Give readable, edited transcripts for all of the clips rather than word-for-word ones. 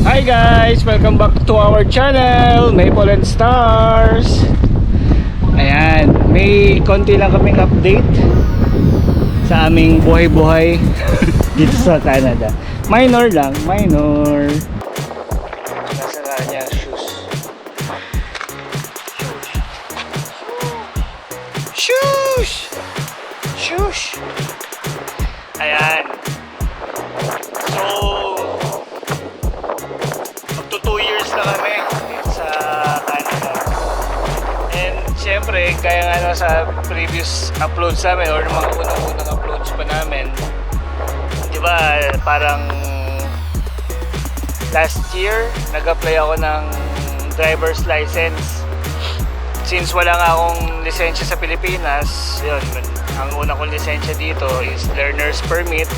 Hi guys! Welcome back to our channel, Maple and Stars. Ayan, may konti lang kaming update sa aming buhay-buhay dito sa Canada. Minor lang, minor. Nasa na niya shoes. Shoes! Shoes! Ayan. So, magto 2 years na kami sa Canada. And syempre, kaya nga sa previous uploads namin or mga unang-unang uploads pa namin, di ba, parang last year, nag-apply ako ng driver's license. Since wala nga akong lisensya sa Pilipinas, yun, ang una kong lisensya dito is learner's permit.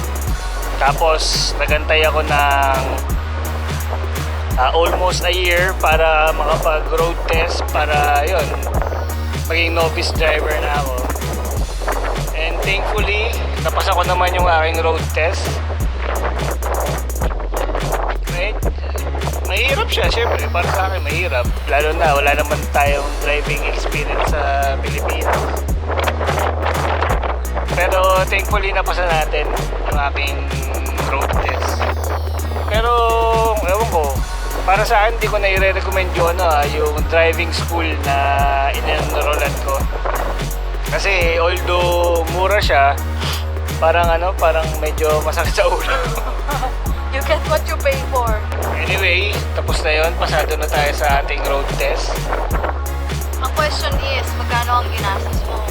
Tapos nagantay ako ng almost a year para makapag road test para yun, maging novice driver na ako. And thankfully, napasa ko naman yung aking road test. Right? Mahirap siya, syempre, para sa akin mahirap. Lalo na, wala naman tayong driving experience sa Pilipinas. Pero thankfully, napasa natin yung aking road test. Pero, ewan ko, para sa akin, hindi ko na i-recommend yung driving school na in-enrollan ko. Kasi, although mura siya, parang medyo masakit sa ulo. You get what you pay for. Anyway, tapos na yun. Pasado na tayo sa ating road test. Ang question is, magkano ang ginastos mo?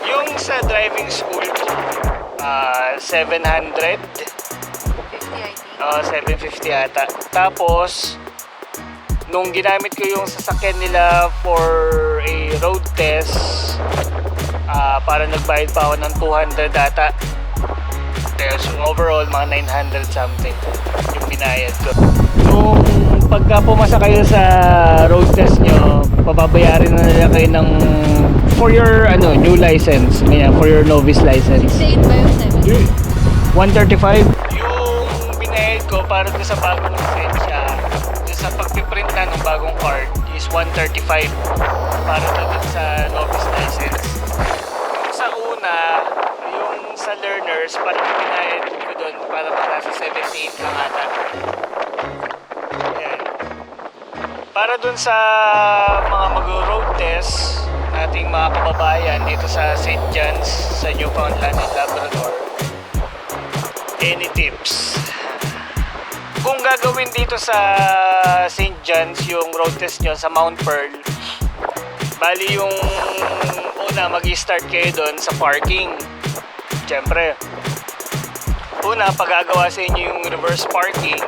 Yung sa driving school ko, 700. 50 I think. 750 ata. Tapos, nung ginamit ko yung sasakyan nila for a road test, para nagbayad pa ako ng 200 ata. So overall, mga 900 something yung binayad ko. Nung pagka pumasa kayo sa road test nyo, pababayarin na nila kayo ng for your new license, for your novice license. 68 ba yung 135. Yung binayad ko para sa bagong lisensya, sa pagpiprint na ng bagong card is 135 para doon sa novice license. Sa una, yung sa learners, parang binayad ko doon para nasa 78 lang ata. Ayan. Para doon sa mga mag-road test nating mga kababayan dito sa St. John's sa Newfoundland and Labrador, any tips? Kung gagawin dito sa St. John's yung road test nyo sa Mount Pearl, bali yung una, mag-i-start kayo doon sa parking. Siyempre, una, pagagawa sa inyo yung reverse parking,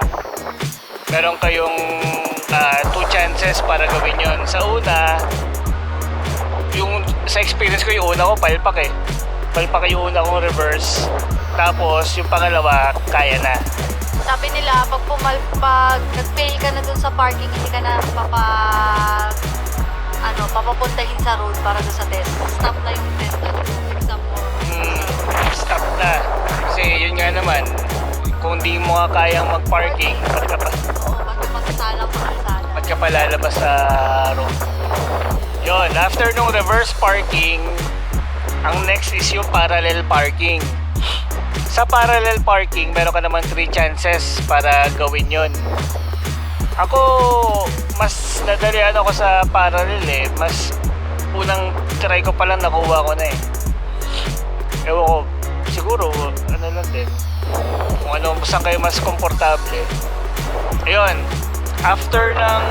meron kayong 2 chances para gawin yon. Sa una, yung sa experience ko, yung una ko palpak yung una kong reverse. Tapos yung pangalawa, kaya na. Sabi nila, pag nag-fail ka na dun sa parking, hindi ka na papapuntahin sa road para dun sa test. Stop na yung test at exam mo. Stop na. Kasi yun nga naman, kung di mo nga kayang mag-parking, ba't ka pa lalabas sa road? Yun, after nung reverse parking, ang next is yung parallel parking. Sa parallel parking, meron ka naman 3 chances para gawin yon. Ako, mas nadalian ako sa parallel Mas unang try ko pa lang nakuha ko na Ewan ko, siguro, lang din. Kung saan kayo mas komportable. Ayun, after ng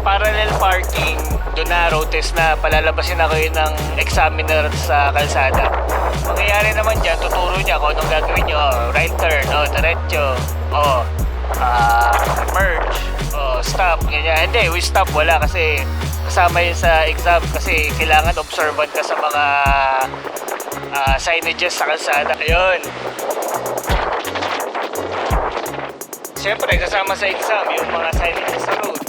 parallel parking, doon na road test na, palalabasin na kayo ng examiner sa kalsada. Mangyayari naman dyan, tuturo niya kung anong gagawin nyo. Right turn, diretso, merge, stop, ganyan. Hindi, we stop, wala kasi kasama yun sa exam kasi kailangan observant ka sa mga signages sa kalsada. Ayun. Siyempre, kasama sa exam yung mga signages sa road.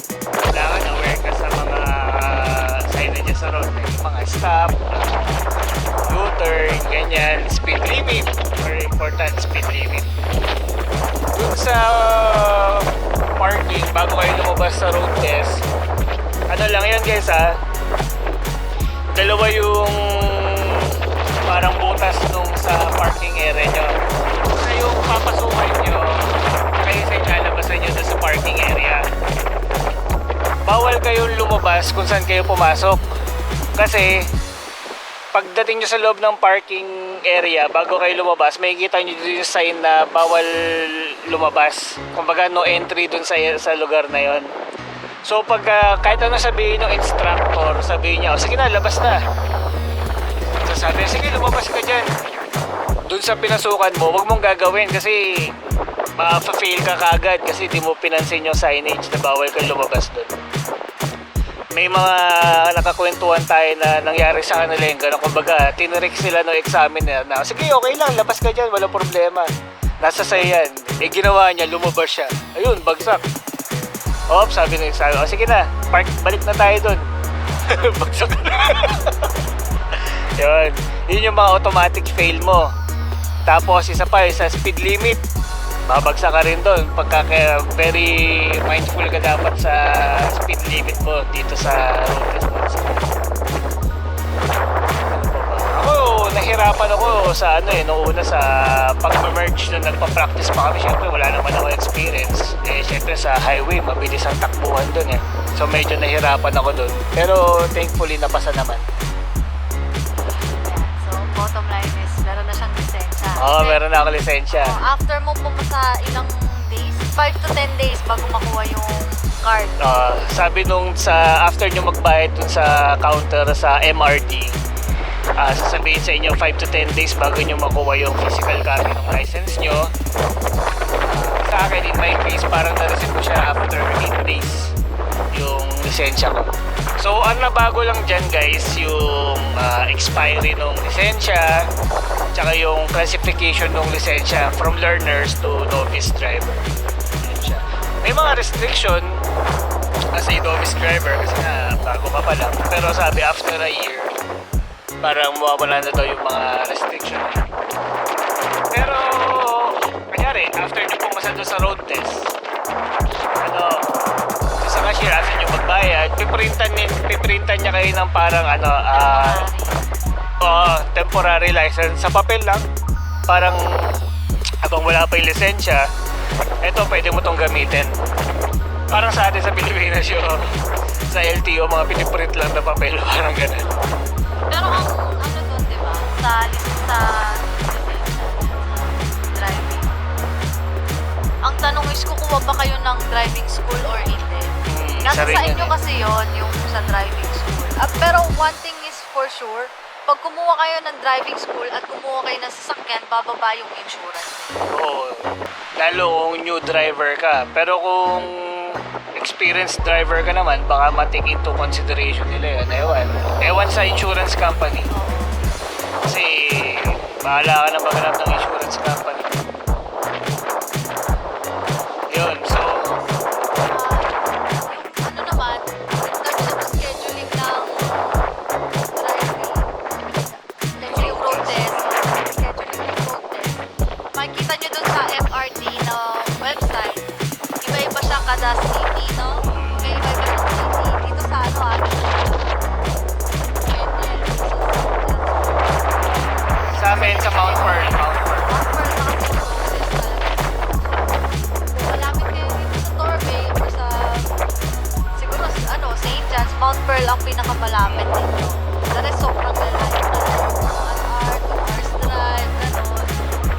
Kailangan aware ka sa mga signages sa road. Yung mga stop, U-turn, ganyan, speed limit. Very important, speed limit. Dun sa guys dalawa yung parang butas nung sa parking area nyo. Sa yung papasukan nyo, kayo sa ilalabasan nyo doon sa parking area. Bawal kayong lumabas kung saan kayo pumasok. Kasi pagdating nyo sa loob ng parking area, bago kayo lumabas, makikita nyo dito yung sign na bawal lumabas. Kumbaga no entry dun sa lugar na yon. So pag kahit ano sabihin ng instructor, sabihin niya, sige na, labas na. So sabi niya, sige, lumabas ka dyan. Dun sa pinasukan mo, wag mong gagawin kasi ma-fail ka kagad kasi di mo pinansin yung signage na bawal kang lumabas dun. May mga nakakwentuhan tayo na nangyari sa kanila yung gano'n. Kumbaga, tinirek sila ng examiner na, sige, okay lang, labas ka dyan, walang problema. Nasa sa'yo yan. Eh, ginawa niya, lumabas siya. Ayun, bagsak. Sabi ng examiner, sige na, park, balik na tayo dun. Bagsak na. Yun yung mga automatic fail mo. Tapos, isa pa, sa speed limit. Babagsak ka rin doon pagka very mindful ka dapat sa speed limit mo dito sa road responsibility. Ako, nahirapan ako sa noong una sa pag-merge nung nagpa-practice pa kami. Siyempre wala naman ako experience. Siyempre sa highway, mabilis ang takbuhan doon So medyo nahirapan ako doon. Pero thankfully napasa naman. So, bottom line is, meron na siyang lisensya. Meron na ako lisensya. After mo pumasa ilang days, 5 to 10 days bago makuha yung card. Sabi nung after nyo magbayad dun sa counter sa MRT, sasabihin sa inyo 5 to 10 days bago nyo makuha yung physical copy ng license nyo. Sa akin, in my case, parang na-receive ko siya after 8 days yung lisensya ko. So, ang nabago lang dyan guys, yung expiry ng lisensya, tsaka yung classification ng lisensya from learners to novice driver. Yan siya. May mga restriction as a novice driver kasi nga bago ka pa lang. Pero sabi after a year, parang mawawala na daw yung mga restriction. Pero, kanyari, after nyo pumasa doon sa road test, sa cashier, after nyo magbayad, piprintan niya kayo ng parang temporary license sa papel lang. Parang habang wala pa yung lisensya, eto pwede mo tong gamitin. Parang sa atin sa Pilipinas yung sa LTO, mga piniprint lang na papel, parang ganun. Pero ang doon, di ba? Sa driving. Ang tanong is, kukuha ba kayo ng driving school or hindi? Nasa sa inyo kasi yon yung sa driving school. Pero one thing is for sure, pag kumuha kayo ng driving school at kumuha kayo ng sasakyan, bababa yung insurance. Oo. Lalo kung new driver ka. Pero kung experienced driver ka naman, baka ma-take into consideration nila yun. Ewan sa insurance company. Kasi bahala ka na maghanap ng insurance company. Yun, so naman, in terms of scheduling ng driving, yung road test, makikita nyo dun sa MRT na website, iba-iba siya kada city, no? May iba-iba siyang city. Dito sa sa amin, sa Mount Pearl. Malapit kayo dito sa Torbe or sa siguro St. John's, Mount Pearl ang pinakamalapit dito. Dahil sobrang lalayo na 1 hour, 2 hours drive, gano'n.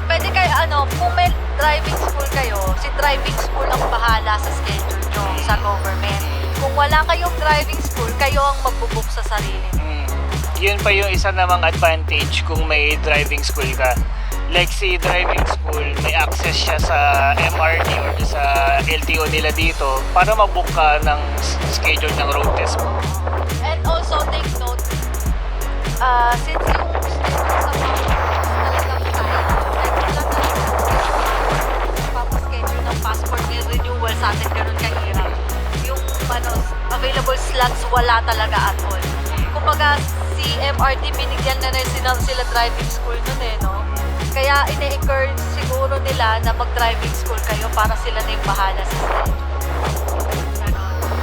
Pwede kayo, kung may driving school kayo, si driving school ang bahala sa schedule nyo sa government. Kung wala kayong driving school, kayo ang magbubook sa sarili nyo. Yun pa yung isa namang advantage kung may driving school ka. Like si driving school, may access siya sa MRT or sa LTO nila dito para mag-book ka ng schedule ng road test mo. And also take note, since yung schedule sa mga talagang papaschedule ng passport renewal sa atin ganun kahirap. Yung available slots wala talaga at all. Kumbaga si MRT binigyan na rin sila driving school nun no? Kaya ine-encourage siguro nila na mag-driving school kayo para sila na yung bahala sa schedule.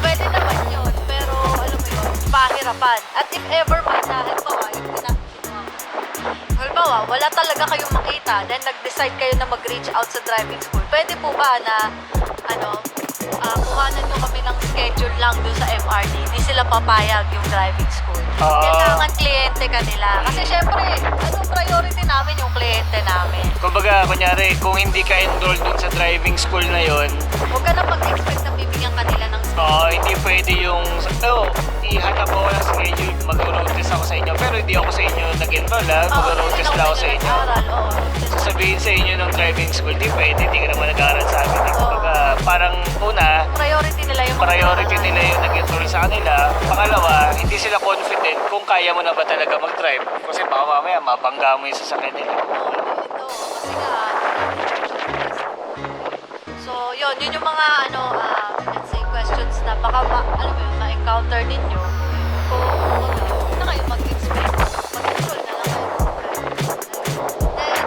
Pwede naman yun, pero alam mo yun, pahirapan. At if ever may halimbawa, halimbawa, wala talaga kayong makita, then nag-decide kayo na mag-reach out sa driving school, pwede po ba na, kuhanan nyo kami ng schedule lang doon sa MRT, hindi sila papayag yung driving school. Kailangan kliyente ka nila. Kasi syempre, priority namin yung kliyente namin. Kumbaga, kunyari, kung hindi ka enroll dun sa driving school na yon, Huwag ka na mag-expect na bibigyan ka nila ng hindi pwede yung, ihanap ako ng schedule, mag-road test ako sa inyo, pero hindi ako sa inyo nag-enroll mag-road test lang ako sa inyo. Sasabihin sa inyo ng driving school, di pwede, hindi ka naman nag-aaral sa amin. Kumbaga, parang una, priority nila yung nag-enroll sa kanila. Pangalawa, hindi sila confident kung kaya mo na ba talaga mag-drive. Kasi baka mamaya, mabangga mo yung sasakyan nila. Kasi nga, so yun yung mga let's say questions na baka ma-encounter ninyo kung huwag na kayo mag-explain, mag-enroll na lang kayo. Then,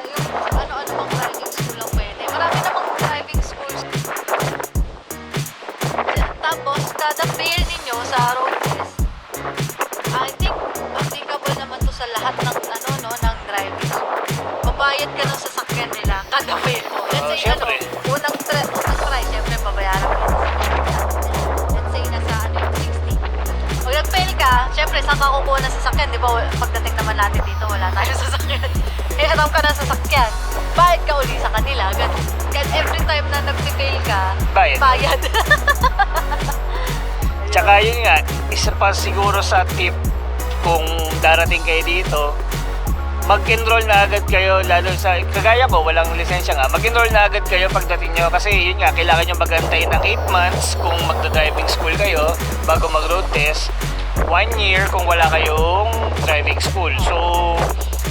yung ano-ano bang driving school lang pwede. Marami namang driving schools. Tapos, kada fail ninyo sa road test, I think applicable naman to sa lahat ng ng driving school. Babayad ka ng sasakyan nila kada fail mo. Let's say Syempre. unang try, syempre babayaran mo yung sasakyan. Let's say nasa yung 60. Pag nag-fail ka, syempre saan ka kukuha ng sasakyan? Di ba pagdating naman natin dito, wala tayong sasakyan. Eh, alam ka ng sasakyan. Bayad ka uli sa kanila. Ganun. Every time na nag-fail ka, bayad. Tsaka yun nga, isa pa siguro sa tip kung darating kayo dito, mag-enroll na agad kayo, lalo sa, kagaya ko, walang lisensya nga, mag-enroll na agad kayo pagdating nyo kasi yun nga, kailangan nyo magantay ng 8 months kung magda-driving school kayo bago mag-road test, 1 year kung wala kayong driving school. So,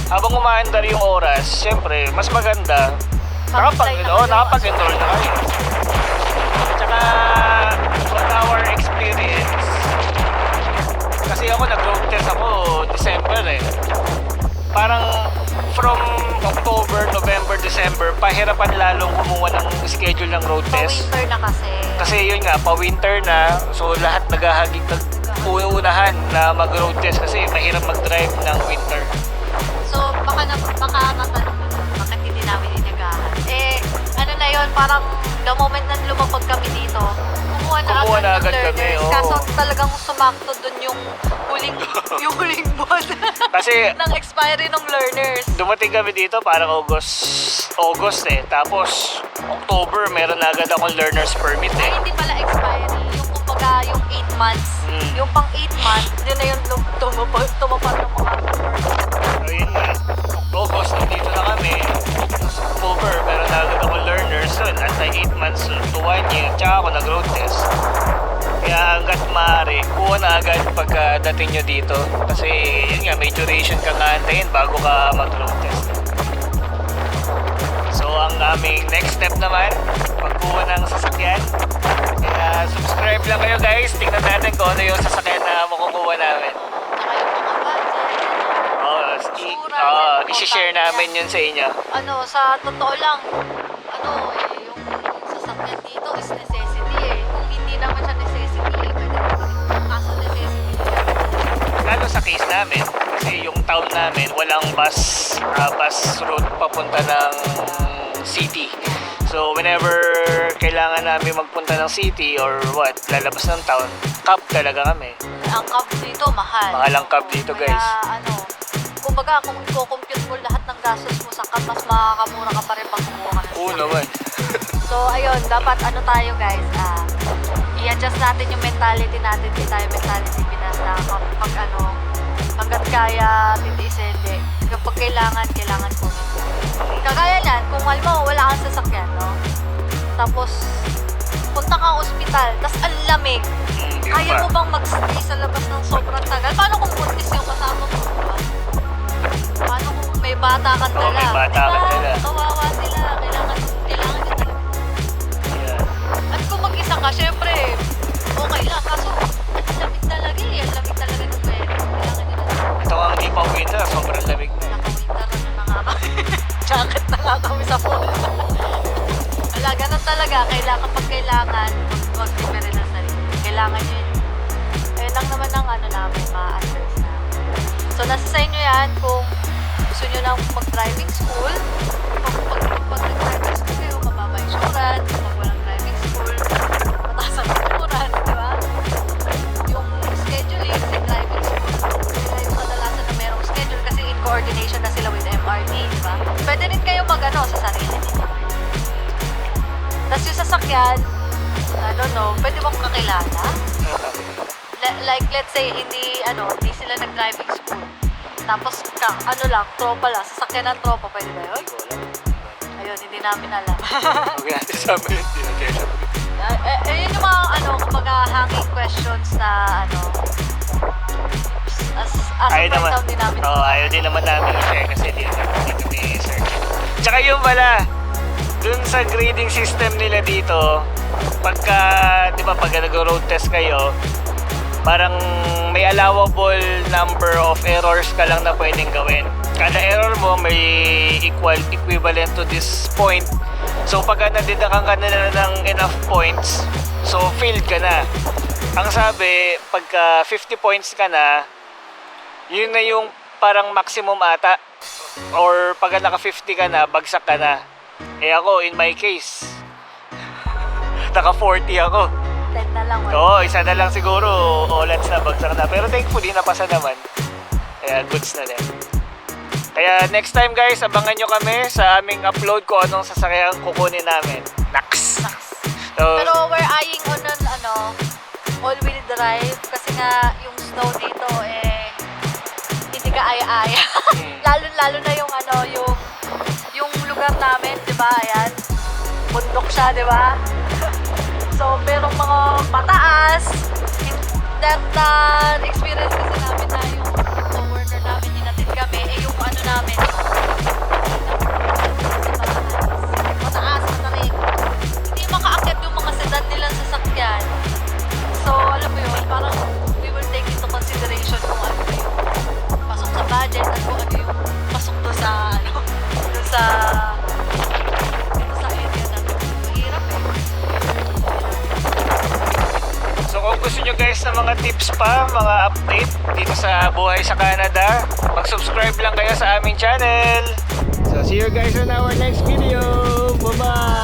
habang umaandar yung oras, syempre, mas maganda, nakapag-enroll na kayo. Tsaka, on our experience, kasi ako nag-road test ako December parang from October, November, December, pahirapan lalong kumuha ng schedule ng road test. Pa-winter na kasi. Kasi yun nga, pa-winter na, so lahat naghahagik uunahan na mag-road test kasi mahirap mag-drive ng winter. So, baka natanong bakit hindi namin inagahan. Ano na yun, parang the moment na lumapag kami dito, kumuha na agad ng learners. Kaso talagang sumakto dun yung huling buwan Kasi ng expiry ng learners. dumating kami dito parang August tapos October meron na agad akong learner's permit Ay, hindi pala expiry. Yung kumbaga, yung 8 months. Yung pang 8 months, yun na yung tumapag ng mga Ayun nga, August, nandito na kami. Tapos October, meron na agad akong learners. So, nasa 8 months to 1 year, tsaka ako nag-road test. Kaya hanggat maaari, kuha na agad pagdating nyo dito. Kasi yun nga, may duration kang aantayin bago ka mag-road test. So, ang aming next step naman, pagkuha ng sasakyan. Kaya subscribe lang kayo guys. Tingnan natin kung ano yung sasakyan na makukuha namin. I-share namin yun sa inyo. Sa totoo lang, yung sasakyan dito is necessity Kung hindi naman siya necessity, pwede kaso necessity Lalo sa case namin, kasi yung town namin, walang bus route papunta ng city. So, whenever kailangan namin magpunta ng city or lalabas ng town, cab talaga kami. Ang cab dito, mahal. Mahal ang cab dito, guys. Kaya, kumbaga, kung i-compute mo lahat ng gastos mo sa cab, mas makakamura ka pa rin pag kumuha ka ng Oo naman. So, ayun, dapat tayo guys, i-adjust natin yung mentality natin. Hindi tayo mentality Pinas na hanggat kaya, titiisin, kapag kailangan ko. Kagaya yan, kung alam mo, wala kang sasakyan, no? Tapos, punta ka ospital, tas ang lamig. Kaya mo bang mag-stay sa labas ng sobrang tagal? Paano kung buntis yung kasama mo? Paano kung may bata kang dala? May bata kang dala. Kawawa sila. Kailangan nyo talaga. At kung mag-isa ka, syempre, okay lang. Kaso, ang lamig talaga Ang lamig talaga ng pwede. Kailangan nyo talaga. Ito ang hindi pa winter, sobrang lamig na. Naka-winter na nga kami. Jacket na nga kami sa phone. Wala, ganun talaga. Kailangan, huwag libre ng sarili. Kailangan nyo yun. lang naman ng ano namin, ma-advance na. So, nasa sa inyo yan kung gusto nyo lang mag-driving school. Pag nag-driving school kayo, mababa insurance. Pag walang driving school, mataas ang insurance, di ba? Yung scheduling sa driving school, sila yung kadalasan na merong schedule kasi in coordination na sila with MRT, di ba? Pwede rin kayo mag-ano sa sarili niyo. Tapos yung sasakyan, I don't know, pwede bang kakilala? Like, let's say, hindi sila nag-driving school. Tapos, tropa lang, sasakyan ng tropa, pwede ba yun? Ayun, hindi namin alam. Huwag natin sabi yun, hindi na kayo sabi. Yun yung mga, kumbaga, hanging questions na, as a person din namin. Ayaw din naman namin i-share kasi hindi kami search. Tsaka yung pala, dun sa grading system nila dito, pagka, di ba, pag nag-road test kayo, parang may allowable number of errors ka lang na pwedeng gawin. Kada error mo may equivalent to this point. So pagka nadidakan ka na ng enough points, so failed ka na. Ang sabi, pagka 50 points ka na, yun na yung parang maximum ata. Or pagka naka 50 ka na, bagsak ka na. Eh ako, in my case, naka 40 ako. 10 na lang. Oo, isa na lang siguro. Olats na, bagsak na. Pero thankfully, napasa naman. Kaya goods na din. Kaya next time guys, abangan nyo kami sa aming upload kung anong sasakyan kukunin namin. Naks! So, pero we're eyeing on all-wheel drive kasi nga yung snow dito hindi ka aya-aya. Lalo na yung lugar namin, 'di ba? Ayan. Bundok siya, 'di ba? So, merong mga pataas. That experience kasi namin na yung co-worker namin, hinatid kami, yung namin, mataas, matarik. Hindi makaakyat yung mga sedan nilang sasakyan. So, alam mo yun, parang we will take into consideration kung ano yung pasok sa budget at kung ano yung pasok doon sa area natin. Mahirap So kung gusto nyo guys ng mga tips pa, mga update dito sa buhay sa Canada, mag-subscribe lang kayo sa aming channel. So see you guys on our next video. Bye-bye!